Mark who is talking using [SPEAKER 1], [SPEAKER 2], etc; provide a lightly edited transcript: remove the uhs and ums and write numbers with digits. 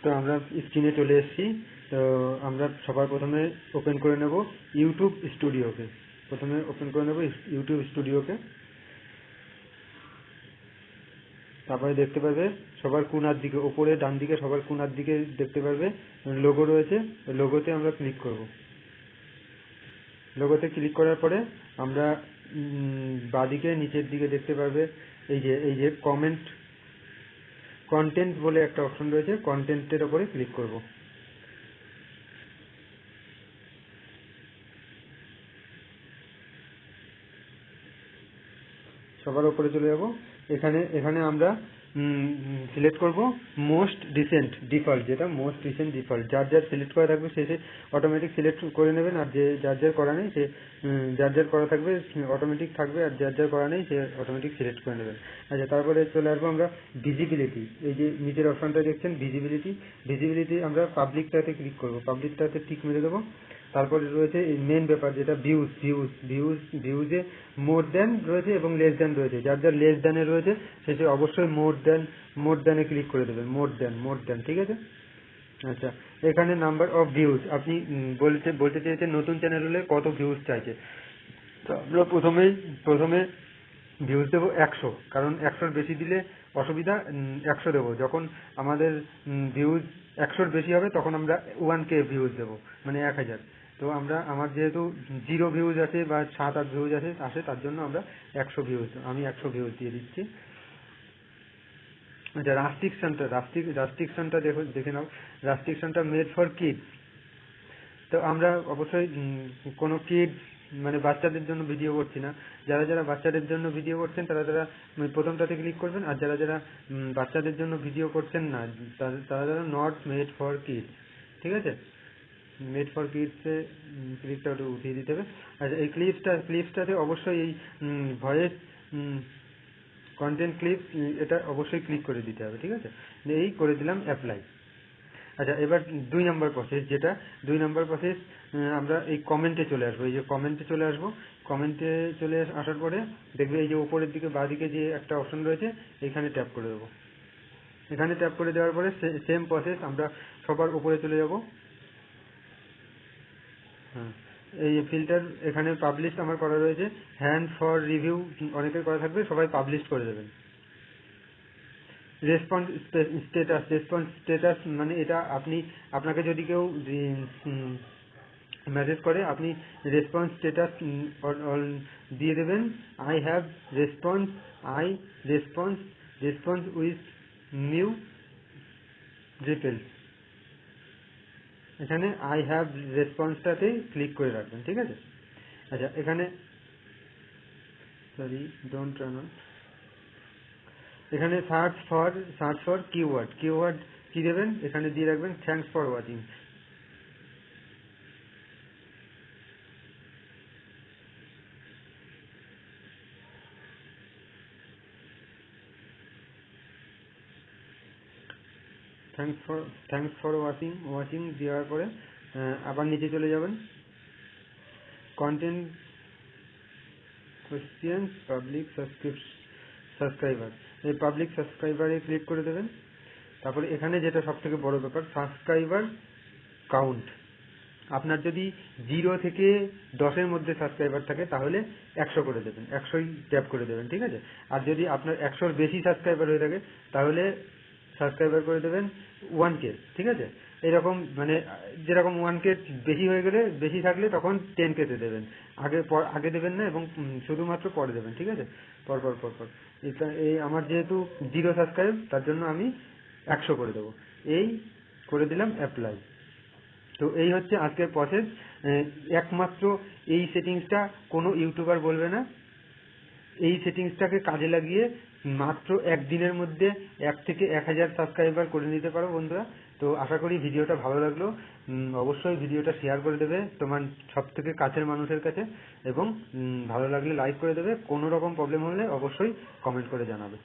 [SPEAKER 1] তো আমরা স্ক্রিনে চলে এসেছি। তো আমরা সবার প্রথমে ওপেন করে নেব ইউটিউব স্টুডিওকে। তারপরে দেখতে পারবে সবার কোণার দিকে, ওপরে ডান দিকে সবার কোণার দিকে দেখতে পারবে লোগো রয়েছে। লোগোতে আমরা ক্লিক করব। লোগোতে ক্লিক করার পরে আমরা বাঁদিকে নিচের দিকে দেখতে পারবে এই যে কন্টেন্ট বলে একটা অপশন রয়েছে। কন্টেন্টের ওপরে ক্লিক করব। সবার উপরে চলে যাব। এখানে আমরা সিলেক্ট করব মোস্ট রিসেন্ট ডিফল্ট, যেটা মোস্ট রিসেন্ট ডিফল্ট। যার সিলেক্ট করা থাকবে সে অটোমেটিক সিলেক্ট করে নেবেন, আর যার করা নেই সে যার করা থাকবে অটোমেটিক থাকবে, আর যার করা নেই সে অটোমেটিক সিলেক্ট করে নেবেন। আচ্ছা, তারপরে চলে আসবো আমরা ভিজিবিলিটি। এই যে নিচের অপশনটা দেখছেন ভিজিবিলিটি আমরা পাবলিকটাতে ক্লিক করব। পাবলিকটাতে টিক মেরে দেবো। তারপরে রয়েছে মেন ব্যাপার, যেটা ভিউজে মোর দ্যান রয়েছে এবং লেস দ্যান রয়েছে। যার লেস দ্যানে রয়েছে সে অবশ্যই মোর দ্যানে ক্লিক করে দেবেন। মোর দ্যান, ঠিক আছে। আচ্ছা, এখানে নাম্বার অফ ভিউজ আপনি বলতে চেয়েছেন নতুন চ্যানেল হলে কত ভিউজ চাইছে। তো আমরা প্রথমে ভিউজ দেবো 100, কারণ 100-র বেশি দিলে অসুবিধা। 100 দেবো। যখন আমাদের ভিউজ 100-র বেশি হবে তখন আমরা 1K ভিউজ দেবো, মানে 1000। তো আমার যেহেতু 0 ভিউজ আছে বা 7-8 ভিউজ আসে তার জন্য আমি 100 ভিউজ দিয়ে দিচ্ছি। আচ্ছা, রাস্ট্রিকশনটা দেখে নাও। রাস্ট্রিকশনটা মেড ফর কিডস। তো আমরা অবশ্যই কোনো কিডস মানে বাচ্চাদের জন্য ভিডিও করছি না। যারা বাচ্চাদের জন্য ভিডিও করছেন তারা প্রথমটাতে ক্লিক করবেন, আর যারা বাচ্চাদের জন্য ভিডিও করছেন না তারা নট মেড ফর কিডস, ঠিক আছে। মেড ফর কিডসে ক্লিকটা ওটা উঠিয়ে দিতে হবে। আচ্ছা, এই ক্লিপসটাতে অবশ্যই এই ভয়েস কন্টেন্ট ক্লিপস এটা অবশ্যই ক্লিক করে দিতে হবে, ঠিক আছে। এই করে দিলাম অ্যাপ্লাই। আচ্ছা, এবার 2 নম্বর প্রসেস আমরা এই কমেন্টে চলে আসবো। কমেন্টে চলে আসার পরে দেখবে এই যে উপরের দিকে বাঁদিকে যে একটা অপশন রয়েছে, এখানে ট্যাপ করে দেবো। এখানে ট্যাপ করে দেওয়ার পরে সেম প্রসেস আমরা সবার উপরে চলে যাব। হ্যাঁ, এই ফিল্টার এখানে পাবলিশ আমার করা রয়েছে। হ্যান্ড ফর রিভিউ অনেকের করা থাকবে, সবাই পাবলিশ করে দেবেন। রেসপন্স স্ট্যাটাস মানে এটা আপনাকে যদি কেউ মেসেজ করে আপনি রেসপন্স স্ট্যাটাস দিয়ে দেবেন। I have response with new details. এখানে আই হ্যাভ রেসপন্সটাতেই ক্লিক করে রাখবেন, ঠিক আছে। আচ্ছা, এখানে এখানে সার্চ ফর কিওয়ার্ড কি দেবেন, এখানে দিয়ে রাখবেন thanks for watching. Thanks for watching দেওয়ার পরে আবার নিচে চলে যাবেন। কন্টেন্ট কোয়েশ্চেন্স পাবলিক সাবস্ক্রাইবার, এই পাবলিক সাবস্ক্রাইবারে ক্লিক করে দেবেন। তারপরে এখানে যেটা সব থেকে বড় ব্যাপার, সাবস্ক্রাইবার কাউন্ট। আপনার যদি 0 থেকে 10-এর মধ্যে সাবস্ক্রাইবার থাকে তাহলে 100 করে দেবেন, 100ই ট্যাপ করে দেবেন, ঠিক আছে। আর যদি আপনার 100-র বেশি সাবস্ক্রাইবার হয়ে থাকে তাহলে সাবস্ক্রাইবার করে দেবেন 1K, ঠিক আছে। এরকম মানে যেরকম 1K বেশি থাকলে তখন 10K তে দেবেন। আগে দেবেন না, এবং শুধুমাত্র পরে দেবেন, ঠিক আছে। পরপর এই আমার যেহেতু 0 সাবস্ক্রাইব তার জন্য আমি 100 করে দেবো। এই করে দিলাম অ্যাপ্লাই। তো এই হচ্ছে আজকের প্রসেস। একমাত্র এই সেটিংসটা কোনো ইউটিউবার বলবে না। এই সেটিংসটাকে কাজে লাগিয়ে মাত্র একদিনের মধ্যে 1 থেকে 1000 সাবস্ক্রাইবার করে নিতে পারো বন্ধুরা। তো আশা করি ভিডিওটা ভালো লাগলো। অবশ্যই ভিডিওটা শেয়ার করে দেবে তোমার সব থেকে কাছের মানুষের কাছে, এবং ভালো লাগলে লাইক করে দেবে। কোনো রকম প্রবলেম হলে অবশ্যই কমেন্ট করে জানাবে।